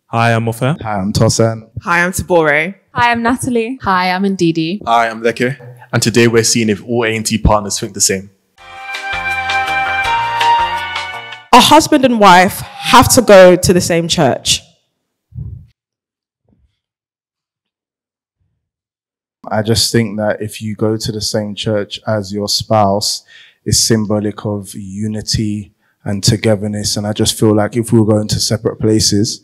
Hi, I'm Ofe. Hi, I'm Tosan. Hi, I'm Tabore. Hi, I'm Natalie. Hi, I'm Ndidi. Hi, I'm Leke. And today we're seeing if all A&T partners think the same. A husband and wife have to go to the same church. I just think that if you go to the same church as your spouse, it's symbolic of unity and togetherness. And I just feel like if we were going to separate places,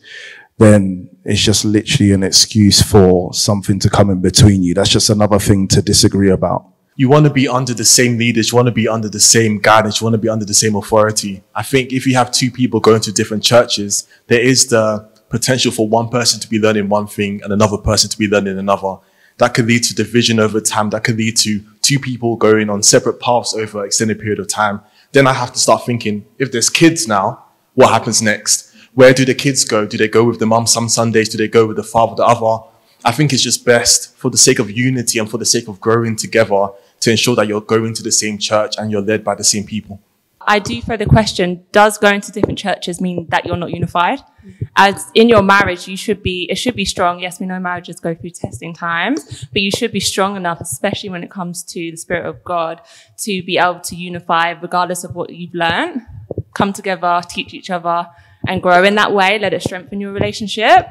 then it's just literally an excuse for something to come in between you. That's just another thing to disagree about. You want to be under the same leaders, you want to be under the same guidance, you want to be under the same authority. I think if you have two people going to different churches, there is the potential for one person to be learning one thing and another person to be learning another. That could lead to division over time. That could lead to two people going on separate paths over an extended period of time. Then I have to start thinking, if there's kids now, what happens next? Where do the kids go? Do they go with the mum some Sundays? Do they go with the father the other? I think it's just best for the sake of unity and for the sake of growing together to ensure that you're going to the same church and you're led by the same people. I do throw the question, does going to different churches mean that you're not unified? As in your marriage, it should be strong. Yes, we know marriages go through testing times, but you should be strong enough, especially when it comes to the Spirit of God, to be able to unify regardless of what you've learned. Come together, teach each other, and grow in that way. Let it strengthen your relationship.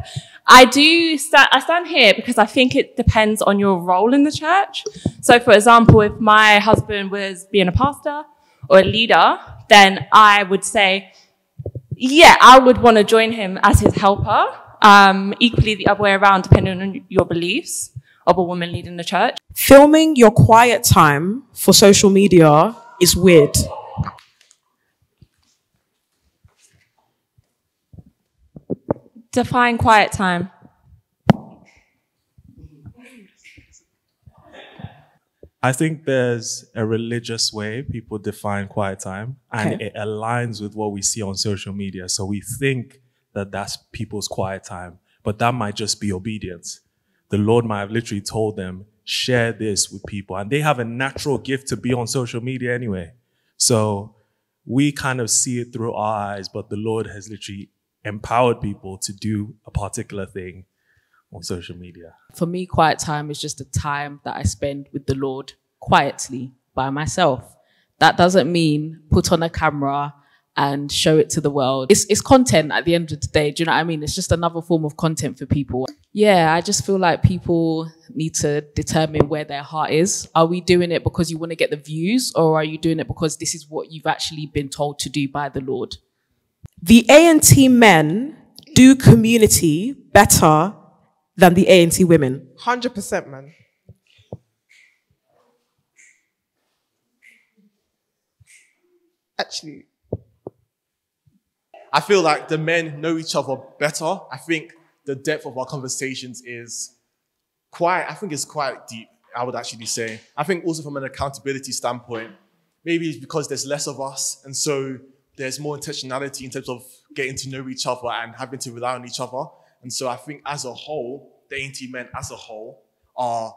I stand here because I think it depends on your role in the church. So, for example, if my husband was being a pastor or a leader, then I would say, yeah, I would want to join him as his helper. Equally the other way around, depending on your beliefs of a woman leading the church. Filming your quiet time for social media is weird. Define quiet time. I think there's a religious way people define quiet time, and it aligns with what we see on social media. So we think that that's people's quiet time, but that might just be obedience. The Lord might have literally told them, share this with people, and they have a natural gift to be on social media anyway. So we kind of see it through our eyes, but the Lord has literally empowered people to do a particular thing on social media. For me, quiet time is just a time that I spend with the Lord quietly by myself. That doesn't mean put on a camera and show it to the world. It's content at the end of the day. Do you know what I mean? It's just another form of content for people. Yeah, I just feel like people need to determine where their heart is. Are we doing it because you want to get the views, or are you doing it because this is what you've actually been told to do by the Lord? The A&T men do community better than the A&T women. 100%, man. Actually, I feel like the men know each other better. I think the depth of our conversations is it's quite deep, I would actually say. I think also from an accountability standpoint, maybe it's because there's less of us, and so there's more intentionality in terms of getting to know each other and having to rely on each other. And so I think as a whole, the A&T men as a whole are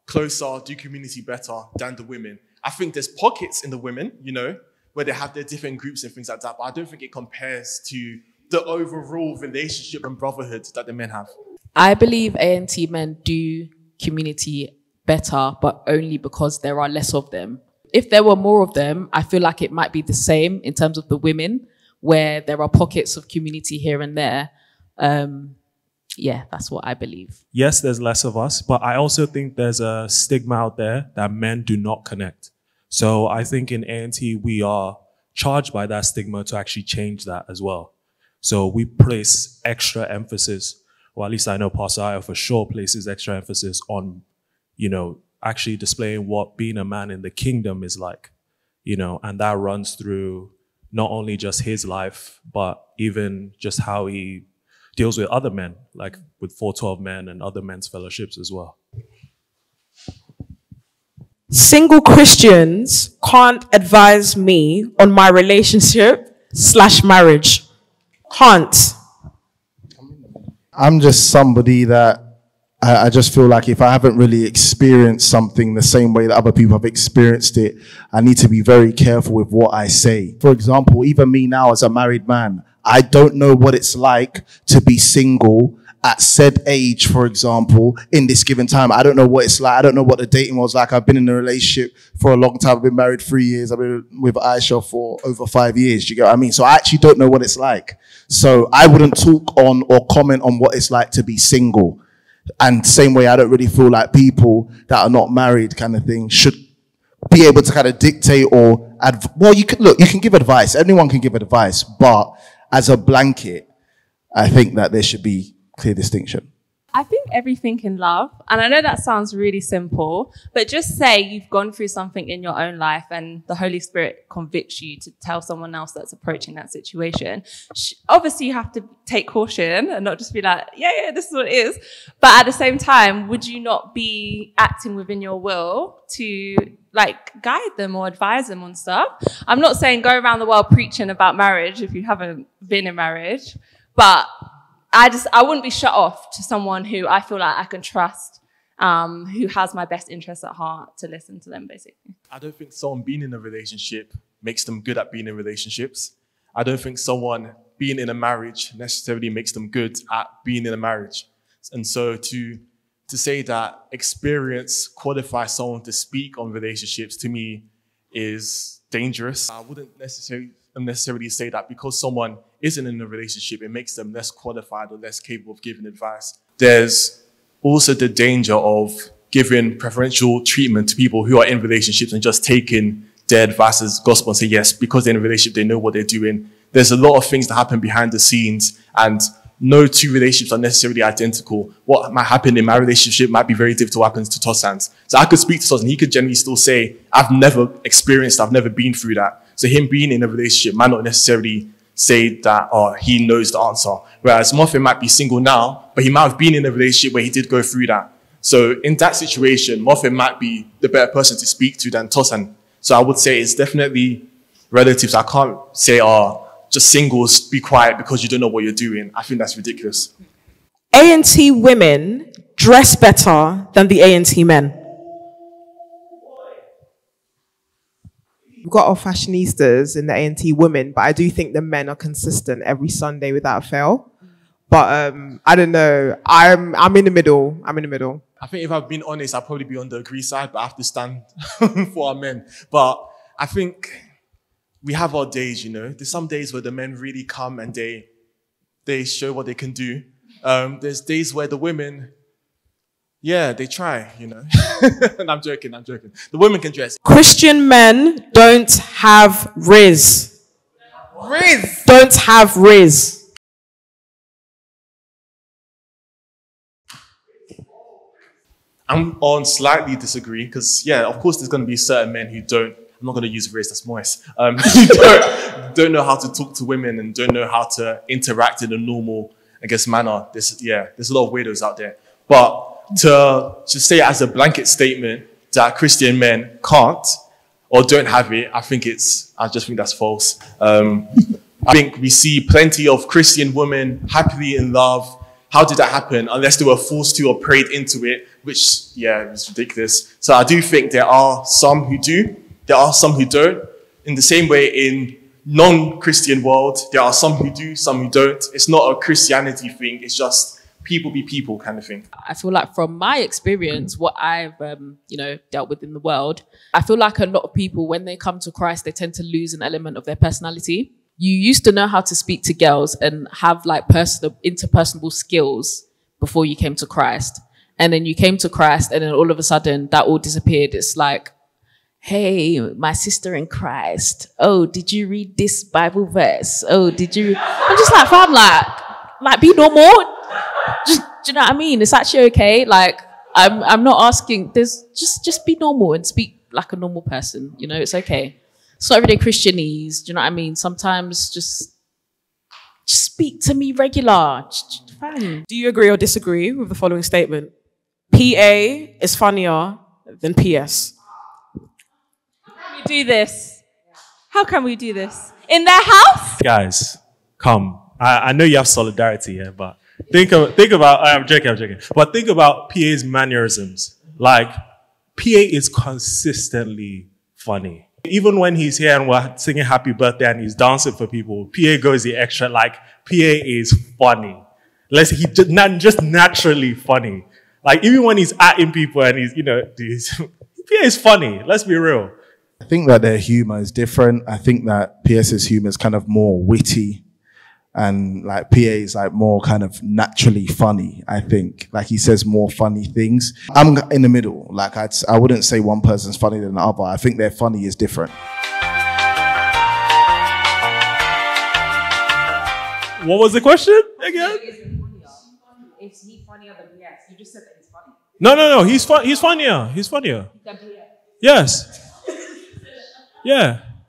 closer, do community better than the women. I think there's pockets in the women, you know, where they have their different groups and things like that, but I don't think it compares to the overall relationship and brotherhood that the men have. I believe A&T men do community better, but only because there are less of them. If there were more of them, I feel like it might be the same in terms of the women, where there are pockets of community here and there. Yeah, that's what I believe. Yes, there's less of us, but I also think there's a stigma out there that men do not connect. So I think in A&T, we are charged by that stigma to actually change that as well. So we place extra emphasis, or at least I know Pastor Ayo for sure places extra emphasis on, you know, actually displaying what being a man in the kingdom is like, you know, and that runs through not only just his life, but even just how he deals with other men, like with 412 men and other men's fellowships as well. Single Christians can't advise me on my relationship/marriage. Can't. I'm just somebody that I just feel like if I haven't really experienced something the same way that other people have experienced it, I need to be very careful with what I say. For example, even me now as a married man, I don't know what it's like to be single at said age, for example, in this given time. I don't know what it's like. I don't know what the dating was like. I've been in a relationship for a long time. I've been married 3 years. I've been with Aisha for over 5 years. Do you get what I mean? So I actually don't know what it's like. So I wouldn't talk on or comment on what it's like to be single. And same way, I don't really feel like people that are not married kind of thing should be able to kind of dictate or, well, you can give advice. Anyone can give advice. But as a blanket, I think that there should be clear distinction. I think everything in love, and I know that sounds really simple, but just say you've gone through something in your own life and the Holy Spirit convicts you to tell someone else that's approaching that situation. Obviously, you have to take caution and not just be like, yeah, this is what it is. But at the same time, would you not be acting within your will to like guide them or advise them on stuff? I'm not saying go around the world preaching about marriage if you haven't been in marriage, but I wouldn't be shut off to someone who I feel like I can trust, who has my best interests at heart, to listen to them, basically. I don't think someone being in a relationship makes them good at being in relationships. I don't think someone being in a marriage necessarily makes them good at being in a marriage. And so to say that experience qualifies someone to speak on relationships, to me, is dangerous. I wouldn't necessarily say that because someone isn't in a relationship, it makes them less qualified or less capable of giving advice. There's also the danger of giving preferential treatment to people who are in relationships and just taking their advice as gospel and say, yes, because they're in a relationship, they know what they're doing. There's a lot of things that happen behind the scenes, and no two relationships are necessarily identical. What might happen in my relationship might be very different to what happens to Tosan's. So I could speak to Tosan, and he could generally still say, I've never experienced, I've never been through that. So him being in a relationship might not necessarily say that he knows the answer. Whereas Muffin might be single now, but he might have been in a relationship where he did go through that. So in that situation, Muffin might be the better person to speak to than Tosan. So I would say it's definitely relatives. I can't say, just singles, be quiet because you don't know what you're doing. I think that's ridiculous. A&T women dress better than the A&T men. We've got our fashionistas in the A&T women, but I do think the men are consistent every Sunday without fail. But I don't know. I'm in the middle. I think if I've been honest, I'll probably be on the agree side, but I have to stand for our men. But I think we have our days, you know. There's some days where the men really come and they show what they can do. There's days where the women, they try, you know. And I'm joking. The women can dress. Christian men don't have riz. Riz! Don't have riz. I'm on slightly disagree because, of course there's going to be certain men who don't, I'm not going to use race, that's moist, who don't know how to talk to women and don't know how to interact in a normal, manner. There's a lot of weirdos out there. But to just say it as a blanket statement that Christian men can't or don't have it, I just think that's false. I think we see plenty of Christian women happily in love. How did that happen? Unless they were forced to or prayed into it, which, is ridiculous. So I do think there are some who do, there are some who don't. In the same way, in non-Christian world, there are some who do, some who don't. It's not a Christianity thing. It's just people be people kind of thing. I feel like from my experience, what I've, dealt with in the world, I feel like a lot of people, when they come to Christ, they tend to lose an element of their personality. You used to know how to speak to girls and have like interpersonal skills before you came to Christ. And then you came to Christ and then all of a sudden that all disappeared. It's like, hey, my sister in Christ. Oh, did you read this Bible verse? Oh, did you? I'm just like, fam, like be normal. Just, do you know what I mean? It's actually okay. Like, I'm not asking, just be normal and speak like a normal person. You know, it's okay. It's not everyday Christianese. Do you know what I mean? Sometimes just speak to me regular. Fine. Do you agree or disagree with the following statement? PA is funnier than PS. We do this. How can we do this? In their house? Guys, come. I know you have solidarity here, but think about, I'm joking. But think about PA's mannerisms. Like, PA is consistently funny. Even when he's here and we're singing happy birthday and he's dancing for people, PA goes the extra, like, PA is funny. He just naturally funny. Like, even when he's atting people and he's, PA is funny. Let's be real. I think that their humor is different. I think that PS's humor is kind of more witty, and like PA is like more kind of naturally funny. I think like he says more funny things. I'm in the middle. Like I wouldn't say one person's funnier than the other. I think their funny is different. What was the question again? Is he funnier than PS? You just said that he's funny. No. He's funnier. He's funnier. Yes. Yeah.